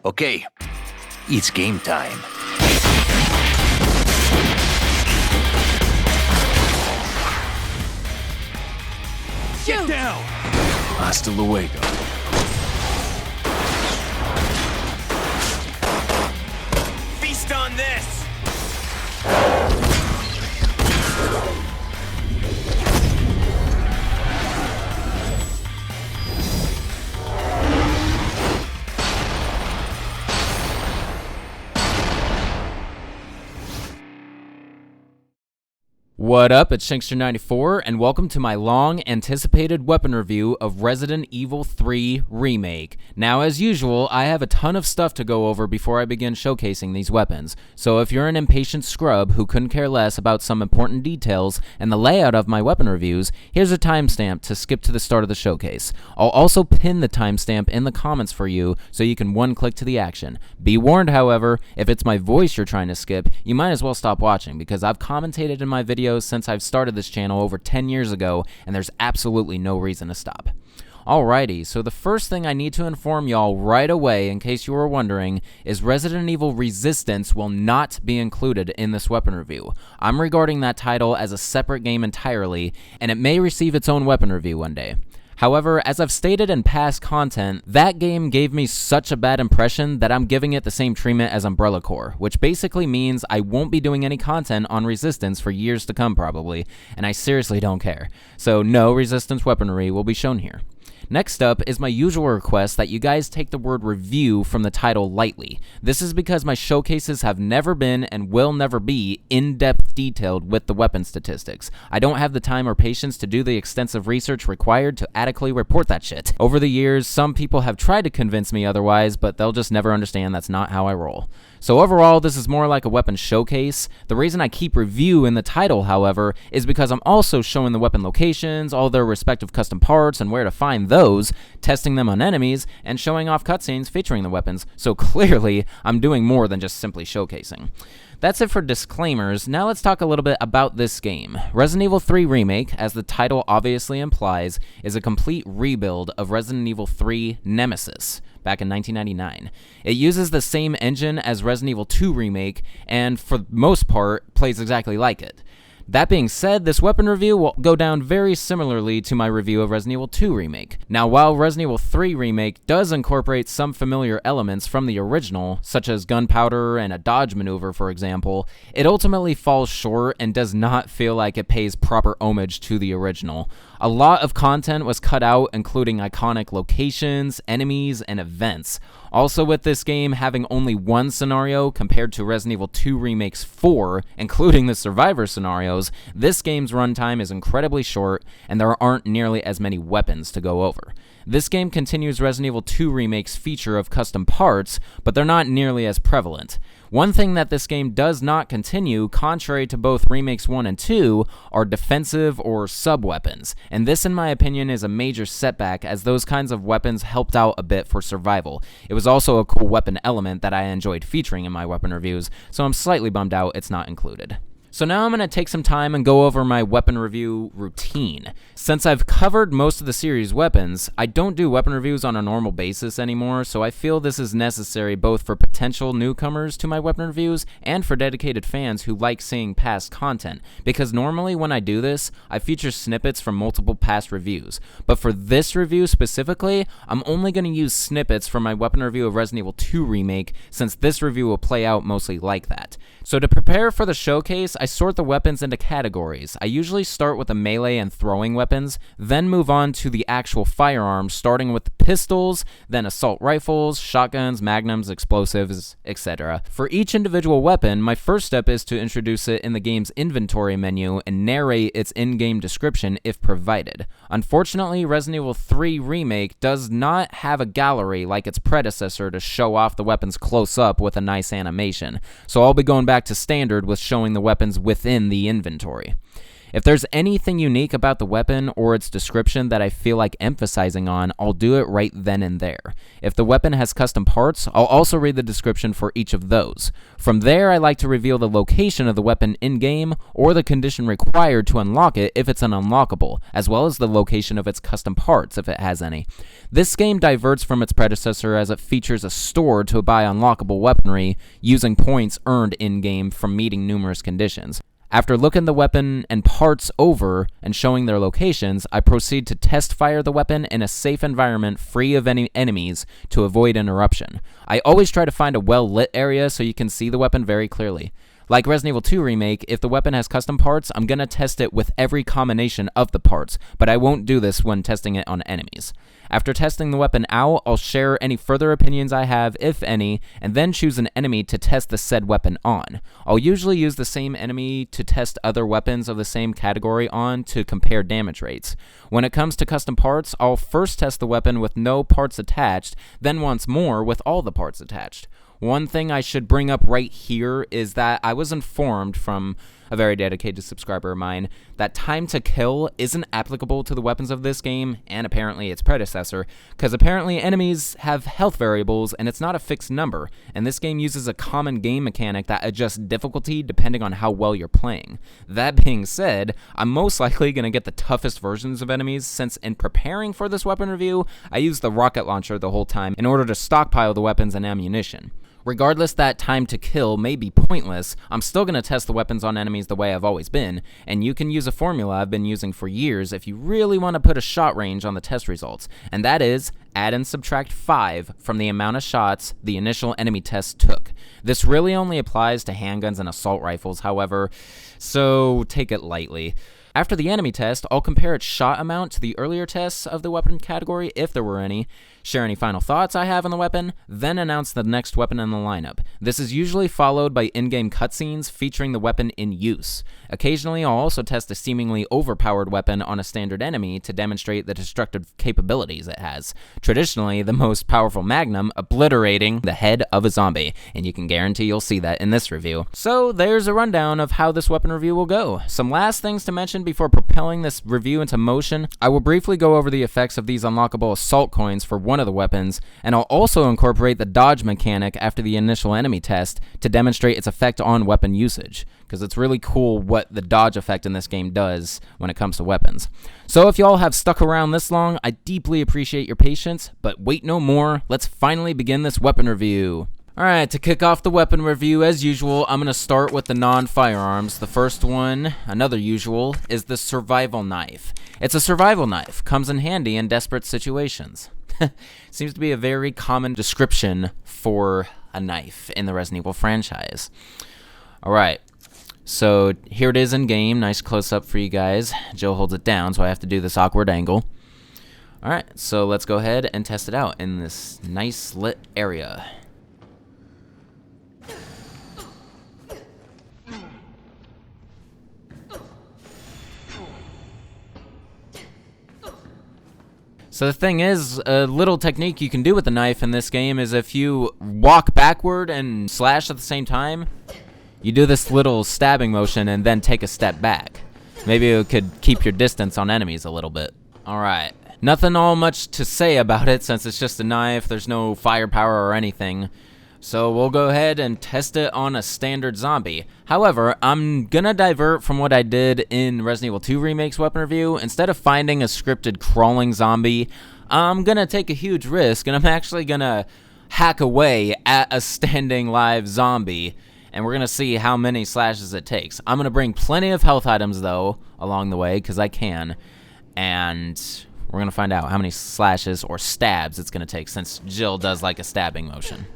Okay, it's game time. Get down! Hasta luego. Feast on this! What up, it's Shankster94, and welcome to my long-anticipated weapon review of Resident Evil 3 Remake. Now, as usual, I have a ton of stuff to go over before I begin showcasing these weapons, so if you're an impatient scrub who couldn't care less about some important details and the layout of my weapon reviews, here's a timestamp to skip to the start of the showcase. I'll also pin the timestamp in the comments for you so you can one-click to the action. Be warned, however, if it's my voice you're trying to skip, you might as well stop watching, because I've commentated in my videos since I've started this channel over 10 years ago, and there's absolutely no reason to stop. Alrighty, so the first thing I need to inform y'all right away, in case you were wondering, is Resident Evil Resistance will not be included in this weapon review. I'm regarding that title as a separate game entirely, and it may receive its own weapon review one day. However, as I've stated in past content, that game gave me such a bad impression that I'm giving it the same treatment as Umbrella Corps, which basically means I won't be doing any content on Resistance for years to come probably, and I seriously don't care. So no Resistance weaponry will be shown here. Next up is my usual request that you guys take the word review from the title lightly. This is because my showcases have never been and will never be in-depth detailed with the weapon statistics. I don't have the time or patience to do the extensive research required to adequately report that shit. Over the years, some people have tried to convince me otherwise, but they'll just never understand that's not how I roll. So overall, this is more like a weapon showcase. The reason I keep review in the title, however, is because I'm also showing the weapon locations, all their respective custom parts, and where to find those, testing them on enemies, and showing off cutscenes featuring the weapons. So clearly, I'm doing more than just simply showcasing. That's it for disclaimers. Now let's talk a little bit about this game. Resident Evil 3 Remake, as the title obviously implies, is a complete rebuild of Resident Evil 3 Nemesis back in 1999. It uses the same engine as Resident Evil 2 Remake, and for the most part, plays exactly like it. That being said, this weapon review will go down very similarly to my review of Resident Evil 2 Remake. Now, while Resident Evil 3 Remake does incorporate some familiar elements from the original, such as gunpowder and a dodge maneuver, for example, it ultimately falls short and does not feel like it pays proper homage to the original. A lot of content was cut out, including iconic locations, enemies, and events. Also, with this game having only one scenario compared to Resident Evil 2 Remake's 4, including the survivor scenarios, this game's runtime is incredibly short, and there aren't nearly as many weapons to go over. This game continues Resident Evil 2 Remake's feature of custom parts, but they're not nearly as prevalent. One thing that this game does not continue, contrary to both Remakes 1 and 2, are defensive or sub-weapons, and this in my opinion is a major setback, as those kinds of weapons helped out a bit for survival. It was also a cool weapon element that I enjoyed featuring in my weapon reviews, so I'm slightly bummed out it's not included. So now I'm going to take some time and go over my weapon review routine. Since I've covered most of the series' weapons, I don't do weapon reviews on a normal basis anymore, so I feel this is necessary both for potential newcomers to my weapon reviews and for dedicated fans who like seeing past content, because normally when I do this, I feature snippets from multiple past reviews. But for this review specifically, I'm only going to use snippets from my weapon review of Resident Evil 2 Remake, since this review will play out mostly like that. So to prepare for the showcase, I sort the weapons into categories. I usually start with the melee and throwing weapons, then move on to the actual firearms, starting with pistols, then assault rifles, shotguns, magnums, explosives, etc. For each individual weapon, my first step is to introduce it in the game's inventory menu and narrate its in-game description if provided. Unfortunately, Resident Evil 3 Remake does not have a gallery like its predecessor to show off the weapons close up with a nice animation, so I'll be going back to standard with showing the weapons within the inventory. If there's anything unique about the weapon or its description that I feel like emphasizing on, I'll do it right then and there. If the weapon has custom parts, I'll also read the description for each of those. From there, I like to reveal the location of the weapon in-game or the condition required to unlock it if it's an unlockable, as well as the location of its custom parts if it has any. This game diverts from its predecessor as it features a store to buy unlockable weaponry using points earned in-game from meeting numerous conditions. After looking the weapon and parts over and showing their locations, I proceed to test fire the weapon in a safe environment free of any enemies to avoid interruption. I always try to find a well-lit area so you can see the weapon very clearly. Like Resident Evil 2 Remake, if the weapon has custom parts, I'm going to test it with every combination of the parts, but I won't do this when testing it on enemies. After testing the weapon out, I'll share any further opinions I have, if any, and then choose an enemy to test the said weapon on. I'll usually use the same enemy to test other weapons of the same category on to compare damage rates. When it comes to custom parts, I'll first test the weapon with no parts attached, then once more with all the parts attached. One thing I should bring up right here is that I was informed from a very dedicated subscriber of mine that time to kill isn't applicable to the weapons of this game and apparently its predecessor, because apparently enemies have health variables and it's not a fixed number, and this game uses a common game mechanic that adjusts difficulty depending on how well you're playing. That being said, I'm most likely going to get the toughest versions of enemies since in preparing for this weapon review, I used the rocket launcher the whole time in order to stockpile the weapons and ammunition. Regardless that time to kill may be pointless, I'm still going to test the weapons on enemies the way I've always been, and you can use a formula I've been using for years if you really want to put a shot range on the test results, and that is add and subtract 5 from the amount of shots the initial enemy test took. This really only applies to handguns and assault rifles, however, so take it lightly. After the enemy test, I'll compare its shot amount to the earlier tests of the weapon category, if there were any, share any final thoughts I have on the weapon, then announce the next weapon in the lineup. This is usually followed by in-game cutscenes featuring the weapon in use. Occasionally, I'll also test a seemingly overpowered weapon on a standard enemy to demonstrate the destructive capabilities it has. Traditionally, the most powerful Magnum obliterating the head of a zombie, and you can guarantee you'll see that in this review. So there's a rundown of how this weapon review will go. Some last things to mention before propelling this review into motion. I will briefly go over the effects of these unlockable assault coins for one of the weapons, and I'll also incorporate the dodge mechanic after the initial enemy test to demonstrate its effect on weapon usage, because it's really cool what the dodge effect in this game does when it comes to weapons. So if y'all have stuck around this long, I deeply appreciate your patience, but wait no more, let's finally begin this weapon review. Alright, to kick off the weapon review, as usual, I'm going to start with the non-firearms. The first one, another usual, is the survival knife. It's a survival knife, comes in handy in desperate situations. Seems to be a very common description for a knife in the Resident Evil franchise. Alright, so here it is in game, nice close-up for you guys. Jill holds it down, so I have to do this awkward angle. Alright, so let's go ahead and test it out in this nice lit area. So the thing is, a little technique you can do with the knife in this game is if you walk backward and slash at the same time, you do this little stabbing motion and then take a step back. Maybe it could keep your distance on enemies a little bit. Alright, nothing all much to say about it since it's just a knife, there's no firepower or anything. So we'll go ahead and test it on a standard zombie. However, I'm gonna divert from what I did in Resident Evil 2 Remake's weapon review. Instead of finding a scripted crawling zombie, I'm gonna take a huge risk and I'm actually gonna hack away at a standing live zombie. And we're gonna see how many slashes it takes. I'm gonna bring plenty of health items though along the way, because I can. And we're gonna find out how many slashes or stabs it's gonna take since Jill does like a stabbing motion.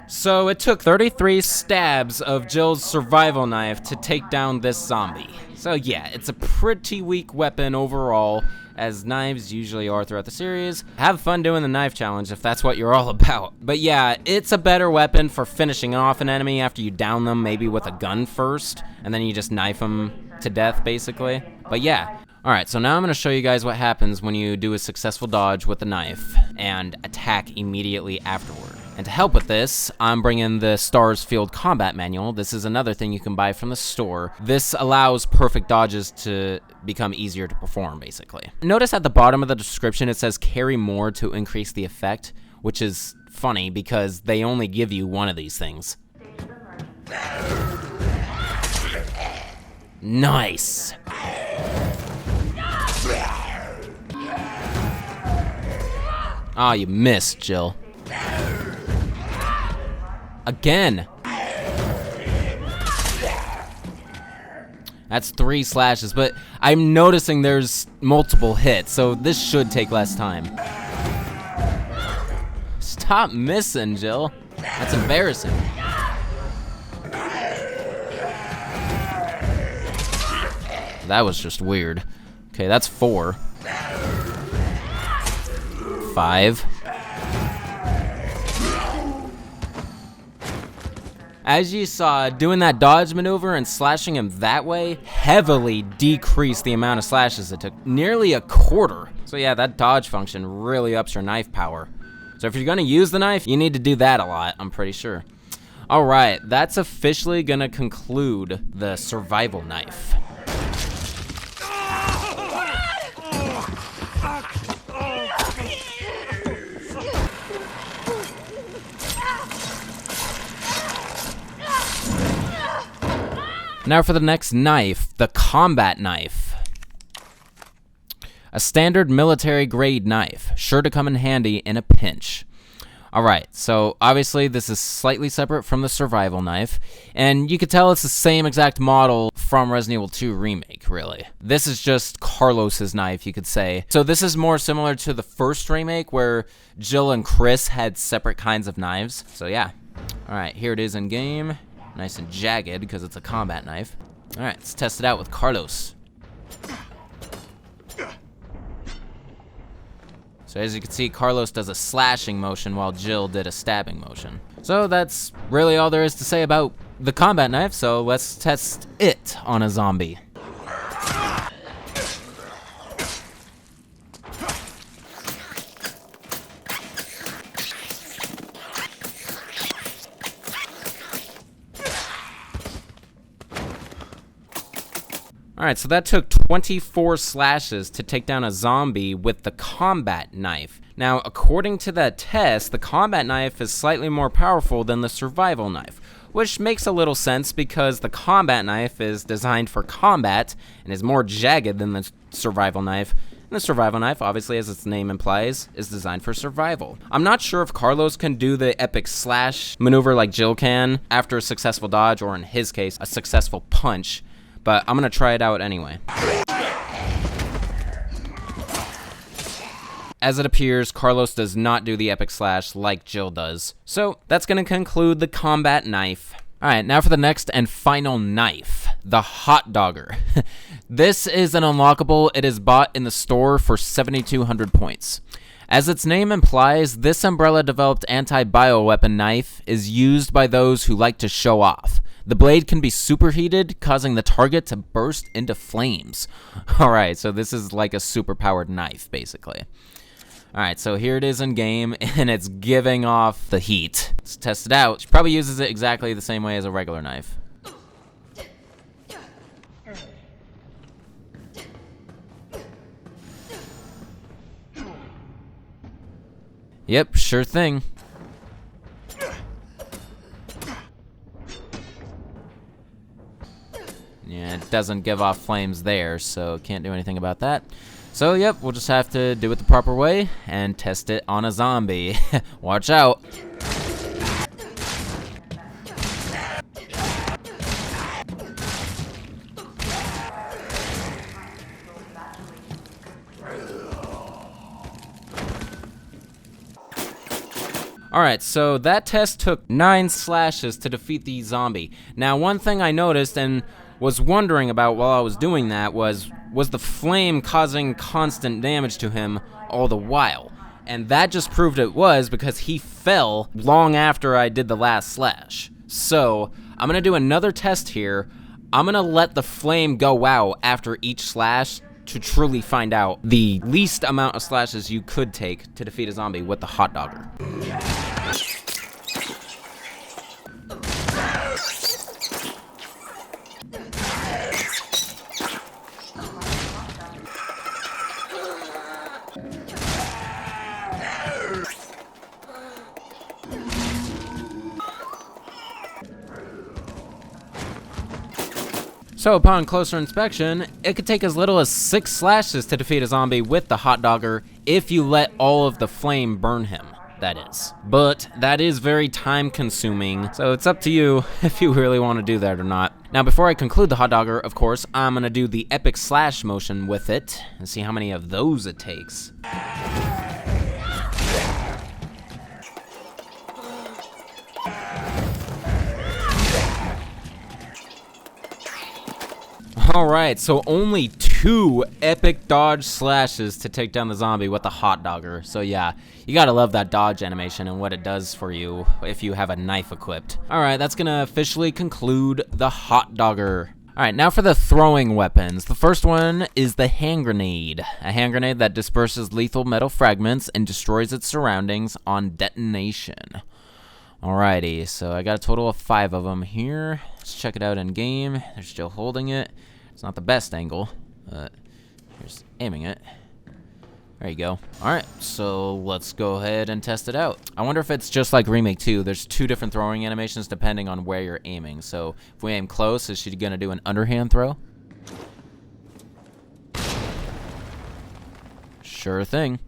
So it took 33 stabs of Jill's survival knife to take down this zombie. So yeah, it's a pretty weak weapon overall. as knives usually are throughout the series. Have fun doing the knife challenge if that's what you're all about. But yeah, it's a better weapon for finishing off an enemy after you down them, maybe with a gun first, and then you just knife them to death, basically. But yeah. Alright, so now I'm going to show you guys what happens when you do a successful dodge with a knife and attack immediately afterward. And to help with this, I'm bringing the Stars Field Combat Manual. This is another thing you can buy from the store. This allows perfect dodges to become easier to perform, basically. Notice at the bottom of the description it says carry more to increase the effect, which is funny because they only give you one of these things. Nice! Ah, you missed, Jill. Again. That's 3 slashes, but I'm noticing there's multiple hits, so this should take less time. Stop missing, Jill. That's embarrassing. That was just weird. Okay, that's 4. 5. As you saw, doing that dodge maneuver and slashing him that way heavily decreased the amount of slashes it took, nearly a quarter. So yeah, that dodge function really ups your knife power. So if you're gonna use the knife, you need to do that a lot, I'm pretty sure. Alright, that's officially gonna conclude the survival knife. Now for the next knife, the combat knife. A standard military grade knife, sure to come in handy in a pinch. Alright, so obviously this is slightly separate from the survival knife, and you can tell it's the same exact model from Resident Evil 2 Remake, really. This is just Carlos's knife, you could say. So this is more similar to the first remake, where Jill and Chris had separate kinds of knives. So yeah. Alright, here it is in game. Nice and jagged, because it's a combat knife. Alright, let's test it out with Carlos. So as you can see, Carlos does a slashing motion while Jill did a stabbing motion. So that's really all there is to say about the combat knife, so let's test it on a zombie. Alright, so that took 24 slashes to take down a zombie with the combat knife. Now, according to that test, the combat knife is slightly more powerful than the survival knife, which makes a little sense because the combat knife is designed for combat and is more jagged than the survival knife. And the survival knife, obviously, as its name implies, is designed for survival. I'm not sure if Carlos can do the epic slash maneuver like Jill can after a successful dodge, or in his case, a successful punch. But I'm gonna try it out anyway. As it appears, Carlos does not do the epic slash like Jill does. So that's gonna conclude the combat knife. Alright, now for the next and final knife, the Hot Dogger. This is an unlockable. It is bought in the store for 7,200 points. As its name implies, this Umbrella-developed anti-bioweapon knife is used by those who like to show off. The blade can be superheated, causing the target to burst into flames. Alright, so this is like a super-powered knife, basically. Alright, so here it is in game, and it's giving off the heat. Let's test it out. She probably uses it exactly the same way as a regular knife. Yep, sure thing. Yeah, it doesn't give off flames there, so can't do anything about that. So, yep, we'll just have to do it the proper way and test it on a zombie. Watch out. Alright, so that test took 9 slashes to defeat the zombie. Now, one thing I noticed and was wondering about while I was doing that was, was the flame causing constant damage to him all the while. And that just proved it was because he fell long after I did the last slash. So, I'm gonna do another test here. I'm gonna let the flame go out after each slash to truly find out the least amount of slashes you could take to defeat a zombie with the hot dogger. So upon closer inspection, it could take as little as 6 slashes to defeat a zombie with the hot dogger if you let all of the flame burn him, that is. But that is very time consuming, so it's up to you if you really want to do that or not. Now before I conclude the hot dogger, of course, I'm gonna do the epic slash motion with it and see how many of those it takes. Alright, so only 2 epic dodge slashes to take down the zombie with the hot dogger. So yeah, you gotta love that dodge animation and what it does for you if you have a knife equipped. Alright, that's gonna officially conclude the hot dogger. Alright, now for the throwing weapons. The first one is the hand grenade. A hand grenade that disperses lethal metal fragments and destroys its surroundings on detonation. Alrighty, so I got a total of 5 of them here. Let's check it out in game. They're still holding it. It's not the best angle, but here's aiming it. There you go. Alright, so let's go ahead and test it out. I wonder if it's just like Remake 2. There's 2 different throwing animations depending on where you're aiming. So if we aim close, is she gonna do an underhand throw? Sure thing.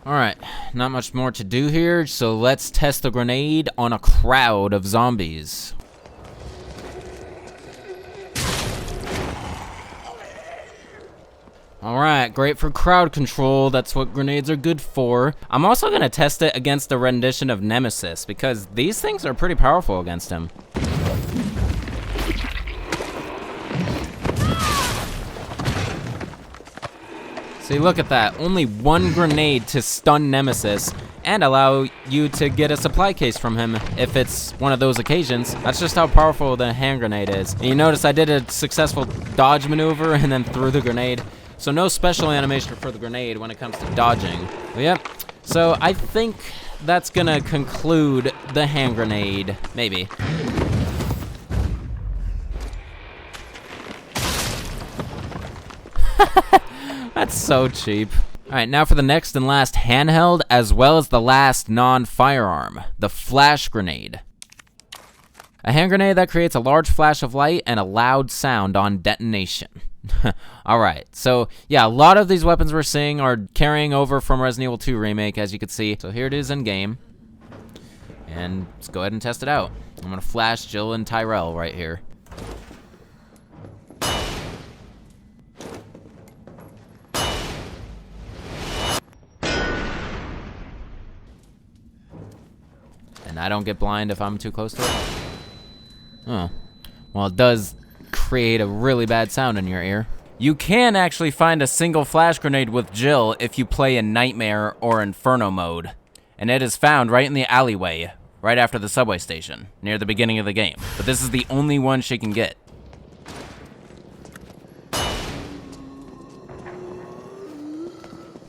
Alright, not much more to do here, so let's test the grenade on a crowd of zombies. Alright, great for crowd control, that's what grenades are good for. I'm also gonna test it against a rendition of Nemesis, because these things are pretty powerful against him. See, look at that. Only 1 grenade to stun Nemesis and allow you to get a supply case from him if it's one of those occasions. That's just how powerful the hand grenade is. And you notice I did a successful dodge maneuver and then threw the grenade. So no special animation for the grenade when it comes to dodging. But yep. So I think that's gonna conclude the hand grenade. Maybe. That's so cheap. Alright, now for the next and last handheld, as well as the last non-firearm, the flash grenade. A hand grenade that creates a large flash of light and a loud sound on detonation. Alright, so yeah, a lot of these weapons we're seeing are carrying over from Resident Evil 2 Remake, as you can see. So here it is in game. And let's go ahead and test it out. I'm gonna flash Jill and Tyrell right here. And I don't get blind if I'm too close to it. Oh. Well, it does create a really bad sound in your ear. You can actually find a single flash grenade with Jill if you play in Nightmare or Inferno mode. And it is found right in the alleyway, right after the subway station, near the beginning of the game. But this is the only one she can get.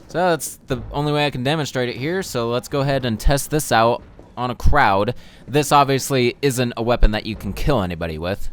So that's the only way I can demonstrate it here, so let's go ahead and test this out on a crowd. This obviously isn't a weapon that you can kill anybody with.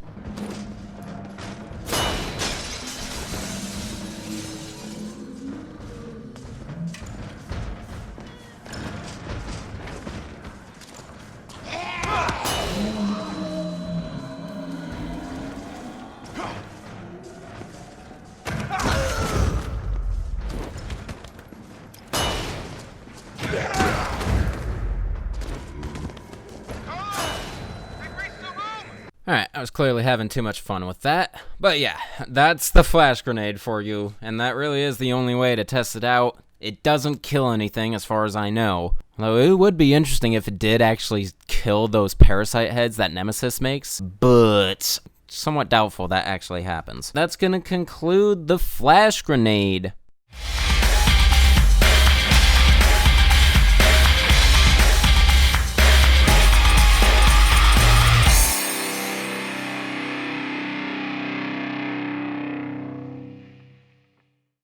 Alright, I was clearly having too much fun with that. But yeah, that's the flash grenade for you, and that really is the only way to test it out. It doesn't kill anything as far as I know. Although it would be interesting if it did actually kill those parasite heads that Nemesis makes, but somewhat doubtful that actually happens. That's gonna conclude the flash grenade.